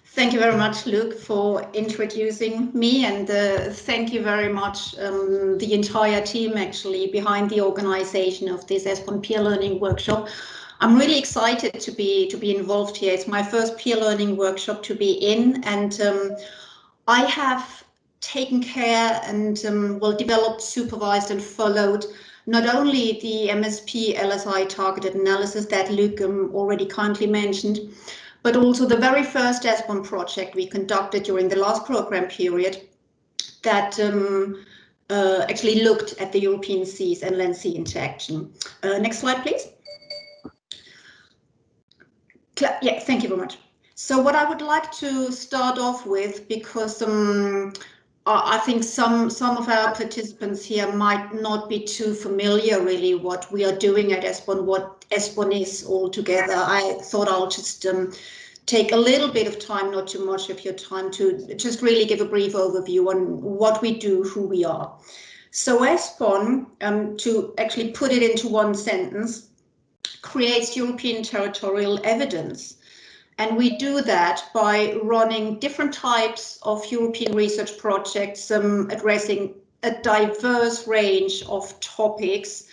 Thank you very much, Luke, for introducing me, and thank you very much the entire team actually behind the organization of this ESPON peer learning workshop. I'm really excited to be involved here. It's my first peer learning workshop to be in, and I have taken care and developed, supervised, and followed not only the MSP LSI targeted analysis that Luke already kindly mentioned, but also the very first ESPON project we conducted during the last program period that actually looked at the European seas and land sea interaction. Next slide, please. Yeah, thank you very much. So what I would like to start off with, because I think some of our participants here might not be too familiar really what we are doing at ESPON, what ESPON is altogether. I thought I'll just take a little bit of time, not too much of your time, to just really give a brief overview on what we do, who we are. So ESPON, to actually put it into one sentence, creates European territorial evidence. And we do that by running different types of European research projects addressing a diverse range of topics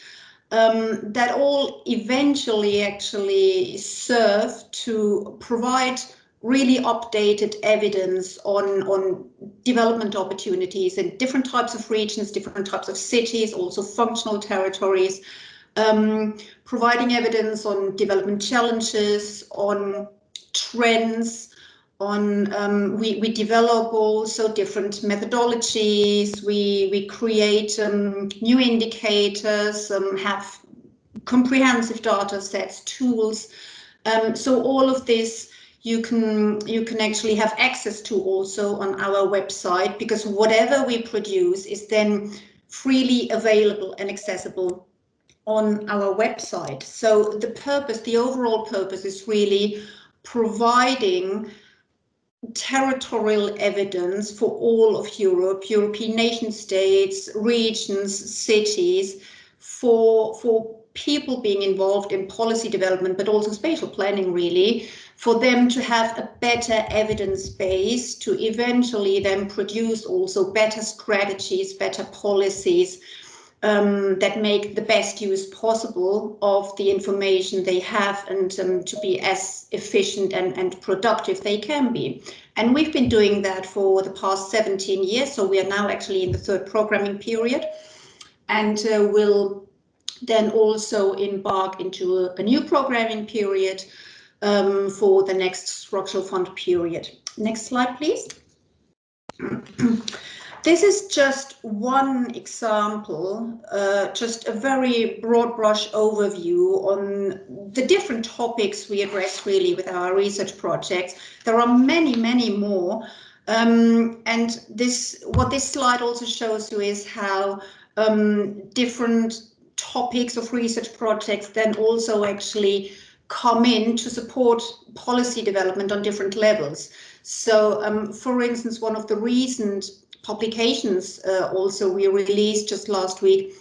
that all eventually actually serve to provide really updated evidence on development opportunities in different types of regions, different types of cities, also functional territories, providing evidence on development challenges, on trends, on we develop also different methodologies, we create new indicators, have comprehensive data sets, tools. So all of this you can actually have access to also on our website, because whatever we produce is then freely available and accessible on our website. So the overall purpose is really providing territorial evidence for all of Europe, European nation states, regions, cities, for people being involved in policy development, but also spatial planning really, for them to have a better evidence base to eventually then produce also better strategies, better policies, that make the best use possible of the information they have, and to be as efficient and productive they can be. And we've been doing that for the past 17 years, so we are now actually in the third programming period, and will then also embark into a new programming period for the next structural fund period. Next slide, please. This is just one example, just a very broad brush overview on the different topics we address really with our research projects. There are many, many more. And what this slide also shows you is how different topics of research projects then also actually come in to support policy development on different levels. So, for instance, one of the recent publications also we released just last week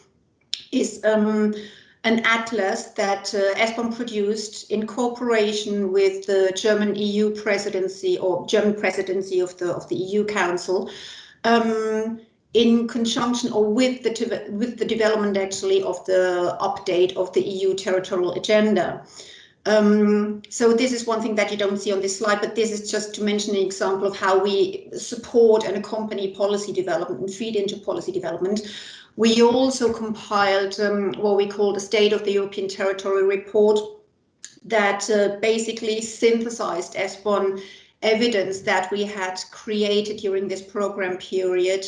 is an atlas that ESPON produced in cooperation with the German EU presidency, or German presidency of the EU Council, in conjunction or with the development actually of the update of the EU territorial agenda. So this is one thing that you don't see on this slide, but this is just to mention an example of how we support and accompany policy development and feed into policy development. We also compiled what we call the State of the European Territory report that basically synthesized ESPON evidence that we had created during this program period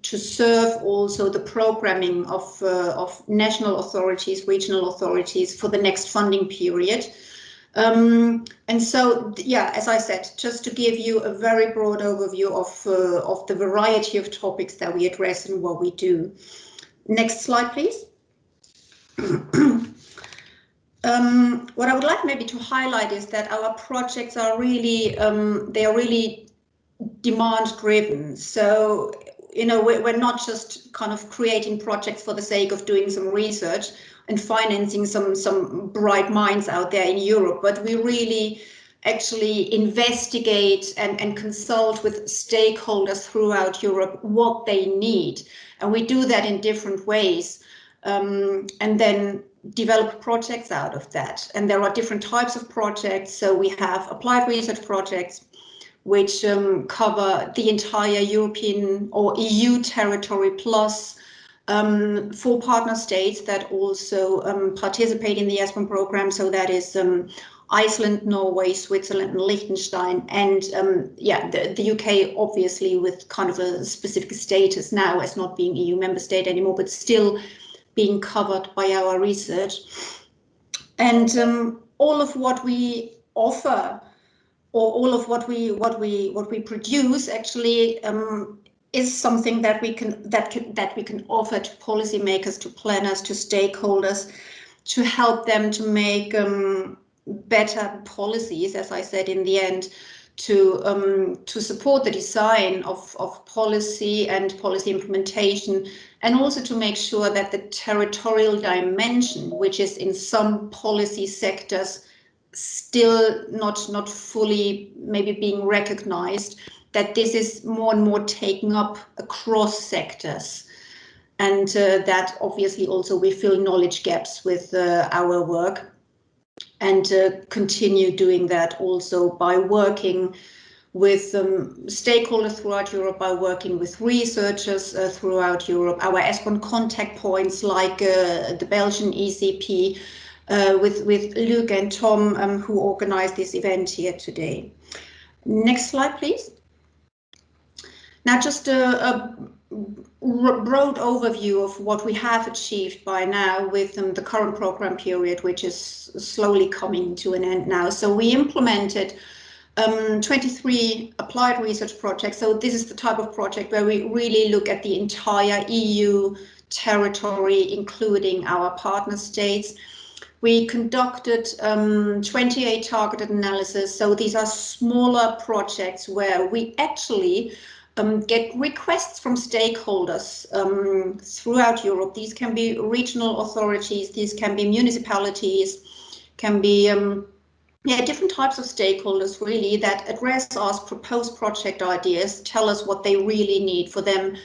to serve also the programming of national authorities, regional authorities for the next funding period. And so, yeah, as I said, just to give you a very broad overview of the variety of topics that we address and what we do. Next slide, please. What I would like maybe to highlight is that our projects are really, they are really demand driven. So, you know, we're not just kind of creating projects for the sake of doing some research and financing some bright minds out there in Europe, but we really actually investigate and consult with stakeholders throughout Europe what they need. And we do that in different ways, and then develop projects out of that. And there are different types of projects. So we have applied research projects, which cover the entire European or EU territory, plus 4 partner states that also participate in the ESPON program. So that is Iceland, Norway, Switzerland, and Liechtenstein, and the UK, obviously, with kind of a specific status now as not being EU member state anymore, but still being covered by our research. And all of what we offer, or all of what we produce, actually is something that we can offer to policymakers, to planners, to stakeholders, to help them to make better policies, as I said in the end, to support the design of policy and policy implementation, and also to make sure that the territorial dimension, which is in some policy sectors still not fully maybe being recognized, that this is more and more taken up across sectors. And that obviously also we fill knowledge gaps with our work, and continue doing that also by working with stakeholders throughout Europe, by working with researchers throughout Europe, our ESPON contact points like the Belgian ECP, with Luc and Tom, who organized this event here today. Next slide, please. Now, just a broad overview of what we have achieved by now with the current program period, which is slowly coming to an end now. So we implemented 23 applied research projects. So this is the type of project where we really look at the entire EU territory, including our partner states. We conducted 28 targeted analysis. So these are smaller projects where we actually get requests from stakeholders throughout Europe. These can be regional authorities, these can be municipalities, can be different types of stakeholders really that address us, propose project ideas, tell us what they really need for them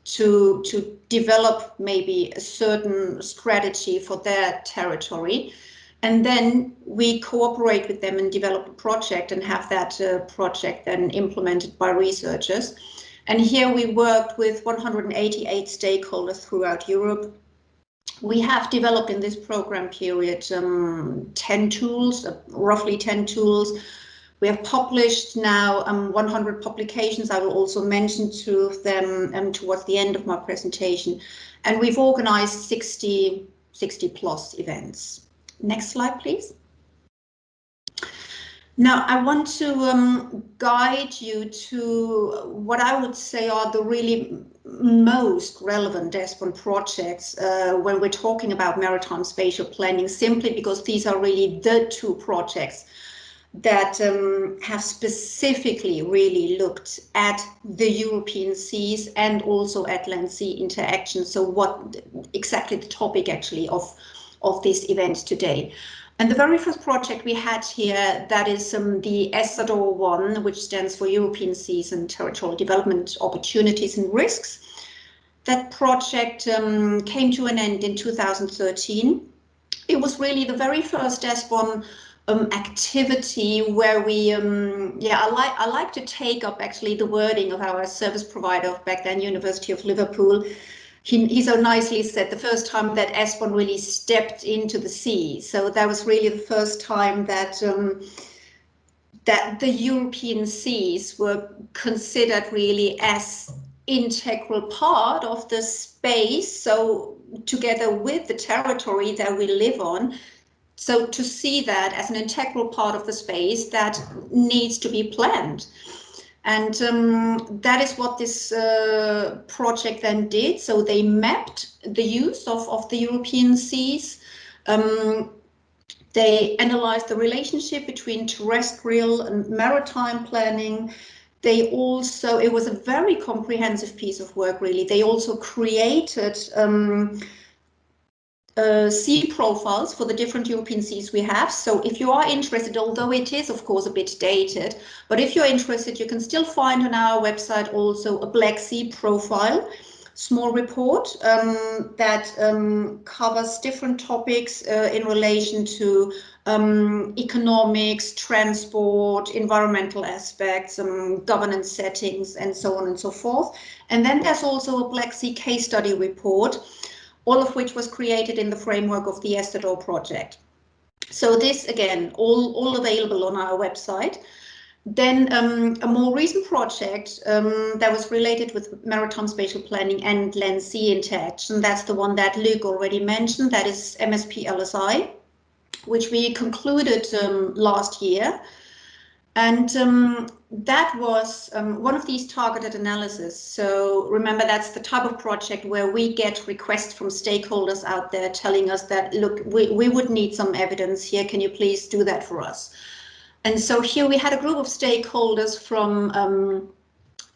to develop maybe a certain strategy for their territory. And then we cooperate with them and develop a project and have that project then implemented by researchers. And here we worked with 188 stakeholders throughout Europe. We have developed in this program period 10 tools, roughly 10 tools. We have published now 100 publications. I will also mention 2 of them towards the end of my presentation. And we've organized 60 plus events. Next slide, please. Now, I want to guide you to what I would say are the really most relevant ESPON projects when we're talking about maritime spatial planning, simply because these are really the 2 projects that have specifically really looked at the European seas and also at land-sea interaction. So what exactly the topic actually of this event today. And the very first project we had here, that is the ESADOR 1, which stands for European Seas and Territorial Development Opportunities and Risks. That project came to an end in 2013. It was really the very first ESPON activity where we, I like to take up actually the wording of our service provider back then, University of Liverpool. He so nicely said the first time that ESPON really stepped into the sea. So that was really the first time that that the European seas were considered really as integral part of the space. So together with the territory that we live on. So to see that as an integral part of the space that needs to be planned. And that is what this project then did. So they mapped the use of the European seas. They analyzed the relationship between terrestrial and maritime planning. They also, it was a very comprehensive piece of work, really. They also created sea profiles for the different European seas we have. So if you are interested, although it is of course a bit dated, but if you're interested, you can still find on our website also a Black Sea profile, small report that covers different topics in relation to economics, transport, environmental aspects, governance settings, and so on and so forth. And then there's also a Black Sea case study report, all of which was created in the framework of the ESTADOR project. So this, again, all available on our website. Then a more recent project that was related with maritime spatial planning and land-sea interaction. That's the one that Luc already mentioned. That is MSP LSI, which we concluded last year. And that was one of these targeted analyses. So remember, that's the type of project where we get requests from stakeholders out there telling us that, look, we would need some evidence here. Can you please do that for us? And so here we had a group of stakeholders from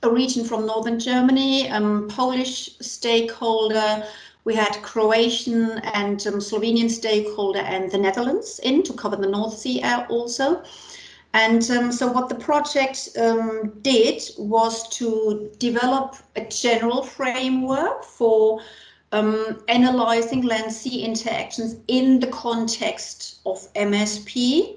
a region from northern Germany, Polish stakeholder, we had Croatian and Slovenian stakeholder, and the Netherlands in to cover the North Sea also. And so what the project did was to develop a general framework for analyzing land-sea interactions in the context of MSP.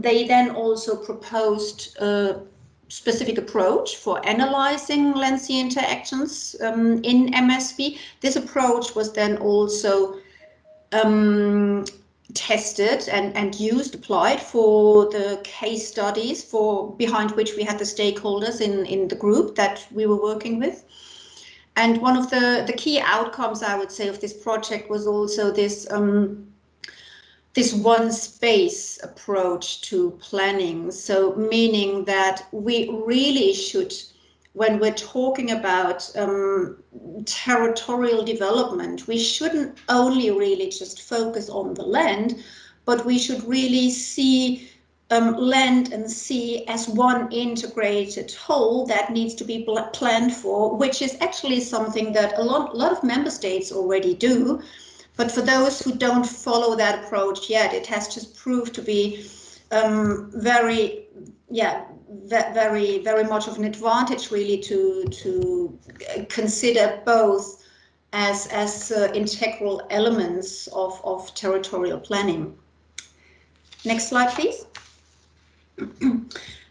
They then also proposed a specific approach for analyzing land-sea interactions in MSP. This approach was then also tested and used, applied for the case studies behind which we had the stakeholders in the group that we were working with. And one of the key outcomes, I would say, of this project was also this this one space approach to planning. So meaning that we really should, when we're talking about territorial development, we shouldn't only really just focus on the land, but we should really see land and sea as one integrated whole that needs to be planned for, which is actually something that a lot of member states already do. But for those who don't follow that approach yet, it has just proved to be very much of an advantage, really, to consider both as integral elements of territorial planning. Next slide, please.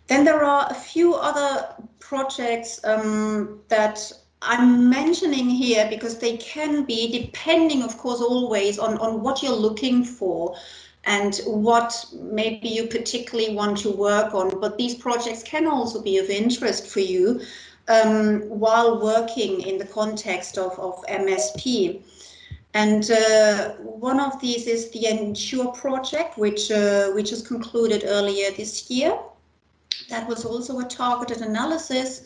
Then there are a few other projects that I'm mentioning here because they can be, depending, of course, always on what you're looking for and what maybe you particularly want to work on. But these projects can also be of interest for you while working in the context of MSP. And one of these is the Ensure project, which was concluded earlier this year. That was also a targeted analysis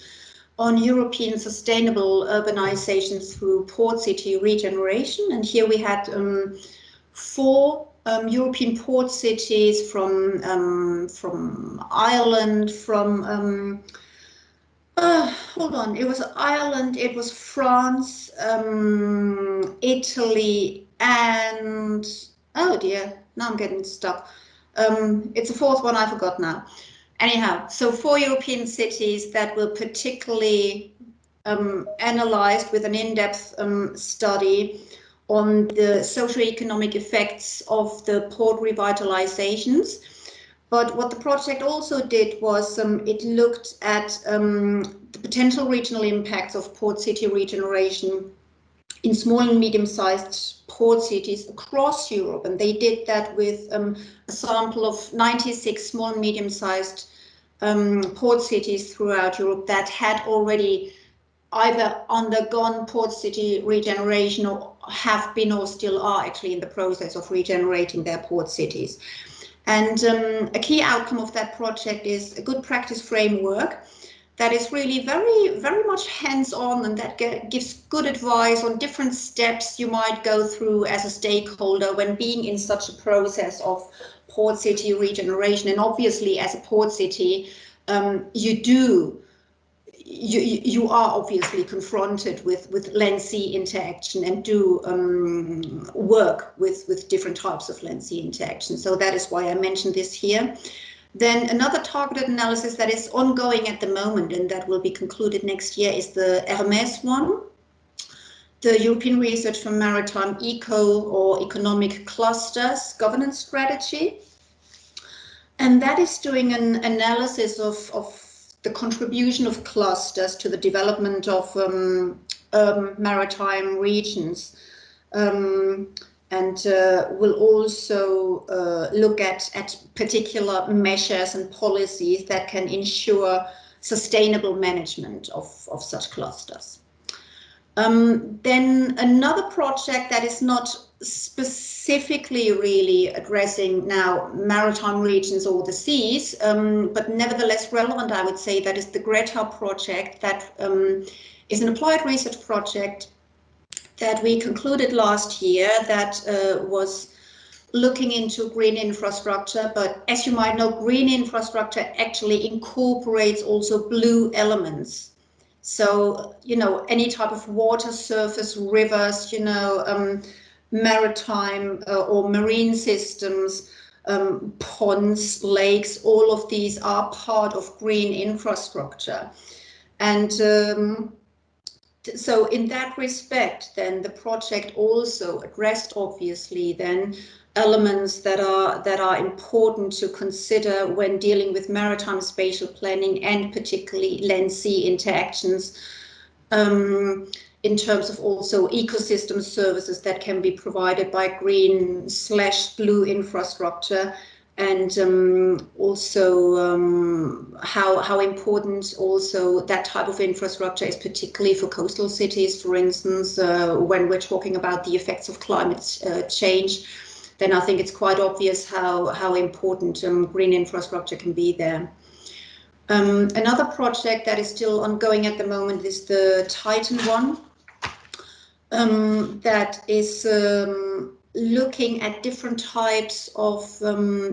on European sustainable urbanization through port city regeneration. And here we had 4 European port cities from Ireland, from hold on, it was Ireland, it was France, Italy, and oh dear, now I'm getting stuck. It's a 4th one, I forgot now. Anyhow, so 4 European cities that were particularly analyzed with an in-depth study on the socioeconomic effects of the port revitalizations. But what the project also did was it looked at the potential regional impacts of port city regeneration in small and medium-sized port cities across Europe. And they did that with a sample of 96 small and medium-sized port cities throughout Europe that had already either undergone port city regeneration or have been or still are actually in the process of regenerating their port cities. And a key outcome of that project is a good practice framework that is really very much hands-on, and that gives good advice on different steps you might go through as a stakeholder when being in such a process of port city regeneration. And obviously, as a port city, you you are obviously confronted with land-sea interaction and do work with different types of land-sea interaction. So that is why I mentioned this here. Then another targeted analysis that is ongoing at the moment and that will be concluded next year is the Hermes one, the European Research for Maritime Eco or Economic Clusters Governance Strategy. And that is doing an analysis of the contribution of clusters to the development of maritime regions, and will also look at particular measures and policies that can ensure sustainable management of such clusters. Then another project that is not specifically really addressing now maritime regions or the seas, but nevertheless relevant, I would say, that is the Greta project, that is an applied research project that we concluded last year that was looking into green infrastructure. But as you might know, green infrastructure actually incorporates also blue elements. So, you know, any type of water surface, rivers, you know, maritime or marine systems, ponds, lakes, all of these are part of green infrastructure. And so in that respect, then the project also addressed, obviously, then elements that are important to consider when dealing with maritime spatial planning and particularly land-sea interactions, in terms of also ecosystem services that can be provided by green/blue infrastructure, and also how important also that type of infrastructure is, particularly for coastal cities, for instance, when we're talking about the effects of climate change. Then I think it's quite obvious how important green infrastructure can be there. Another project that is still ongoing at the moment is the Titan one, that is looking at different types of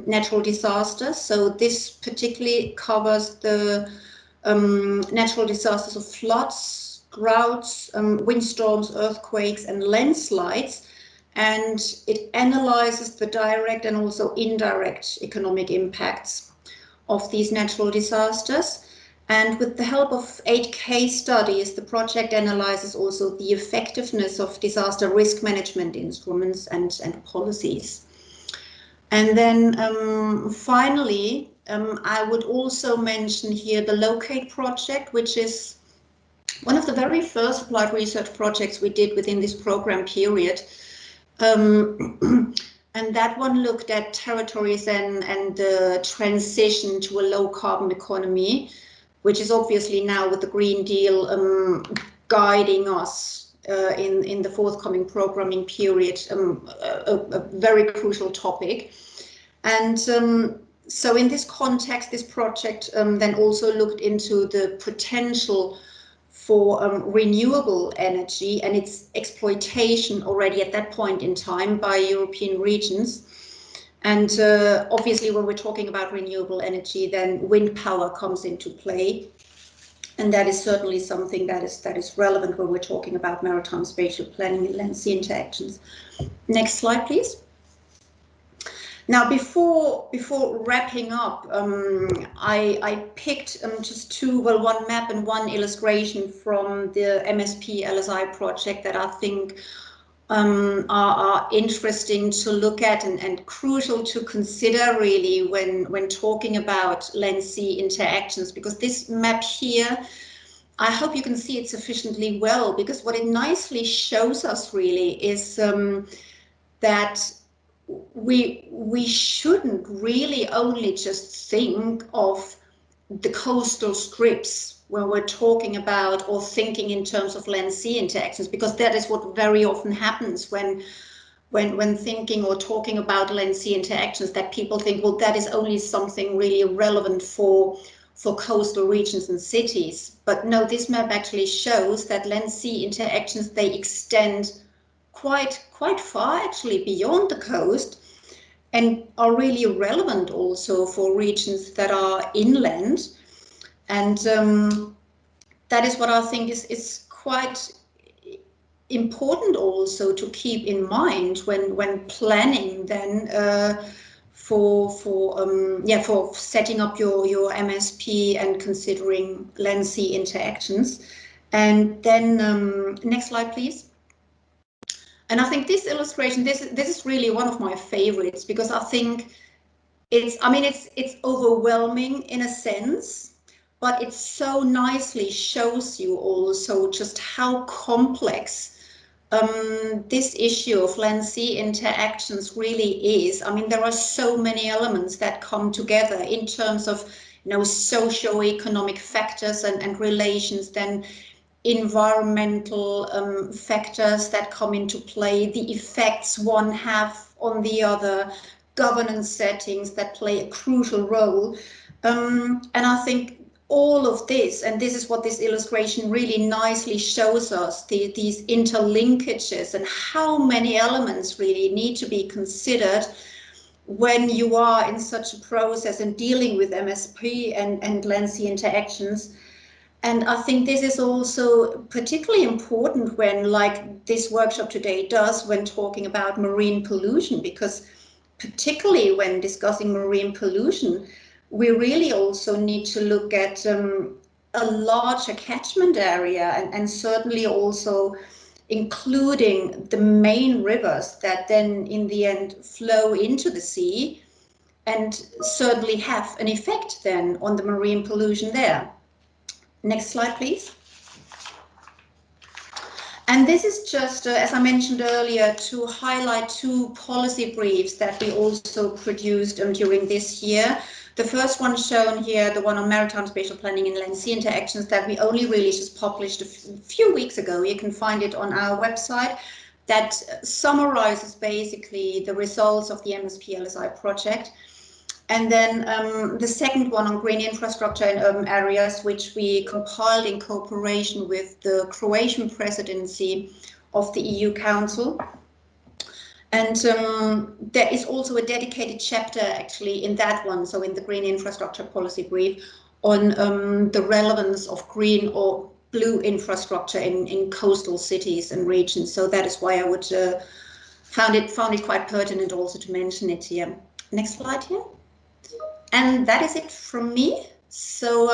natural disasters. So this particularly covers the natural disasters of floods, droughts, windstorms, earthquakes, and landslides. And it analyzes the direct and also indirect economic impacts of these natural disasters. And with the help of 8 case studies, the project analyzes also the effectiveness of disaster risk management instruments and policies. And then finally, I would also mention here the Locate project, which is one of the very first applied research projects we did within this program period. And that one looked at territories and the transition to a low carbon economy, which is obviously now with the Green Deal guiding us in the forthcoming programming period, a very crucial topic. And so in this context, this project then also looked into the potential for renewable energy and its exploitation already at that point in time by European regions. And obviously, when we're talking about renewable energy, then wind power comes into play. And that is certainly something that is relevant when we're talking about maritime spatial planning and land-sea interactions. Next slide, please. Now, before wrapping up, I picked just two, well, one map and one illustration from the MSP LSI project that I think are interesting to look at and crucial to consider really when talking about land-sea interactions, because this map here, I hope you can see it sufficiently well, because what it nicely shows us really is that we shouldn't really only just think of the coastal strips when we're talking about or thinking in terms of land-sea interactions, because that is what very often happens when thinking or talking about land-sea interactions, that people think, well, that is only something really relevant for coastal regions and cities. But no, this map actually shows that land-sea interactions, they extend quite far actually beyond the coast and are really relevant also for regions that are inland. And that is what I think is quite important also to keep in mind when planning then for setting up your MSP and considering land sea interactions. And then next slide, please. And I think this illustration, this is really one of my favorites, because I think it's overwhelming in a sense, but it so nicely shows you also just how complex this issue of land-sea interactions really is. I mean, there are so many elements that come together in terms of, socio-economic factors and relations, then environmental factors that come into play, the effects one have on the other, governance settings that play a crucial role. And I think all of this, and this is what this illustration really nicely shows us, these interlinkages and how many elements really need to be considered when you are in such a process and dealing with MSP and land-sea interactions. And I think this is also particularly important when, like this workshop today does, when talking about marine pollution, because particularly when discussing marine pollution, we really also need to look at a larger catchment area, and certainly also including the main rivers that then in the end flow into the sea and certainly have an effect then on the marine pollution there. Next slide, please. And this is just, as I mentioned earlier, to highlight two policy briefs that we also produced during this year. The first one shown here, the one on maritime spatial planning and land sea interactions, that we only really just published a few weeks ago. You can find it on our website. That summarizes basically the results of the MSP LSI project. And then the second one on green infrastructure in urban areas, which we compiled in cooperation with the Croatian presidency of the EU Council. And there is also a dedicated chapter actually in that one, so in the green infrastructure policy brief, on the relevance of green or blue infrastructure in coastal cities and regions. So that is why I would found it quite pertinent also to mention it here. Next slide here. And that is it from me. So